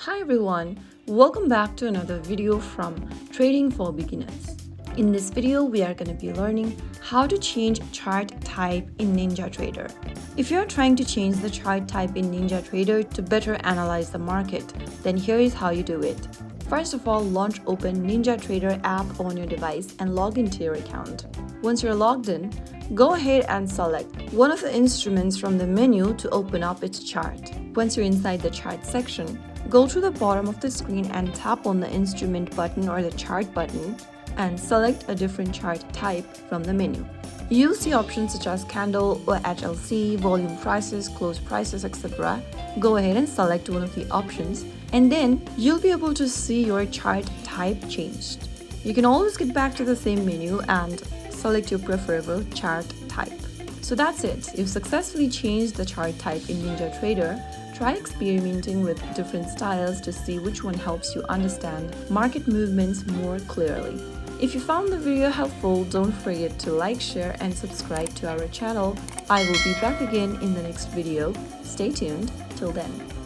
Hi everyone, welcome back to another video from Trading for Beginners. In this video, we are going to be learning how to change chart type in NinjaTrader. If you're trying to change the chart type in NinjaTrader to better analyze the market, then here is how you do it. First of all, launch open NinjaTrader app on your device and log into your account. Once you're logged in, go ahead and select one of the instruments from the menu to open up its chart. Once you're inside the chart section, go to the bottom of the screen and tap on the instrument button or the chart button and select a different chart type from the menu. You'll see options such as candle or HLC, volume prices, close prices, etc. Go ahead and select one of the options and then you'll be able to see your chart type changed. You can always get back to the same menu and select your preferable chart type. So that's it. You've successfully changed the chart type in NinjaTrader. Try experimenting with different styles to see which one helps you understand market movements more clearly. If you found the video helpful, don't forget to like, share and subscribe to our channel. I will be back again in the next video. Stay tuned. Till then.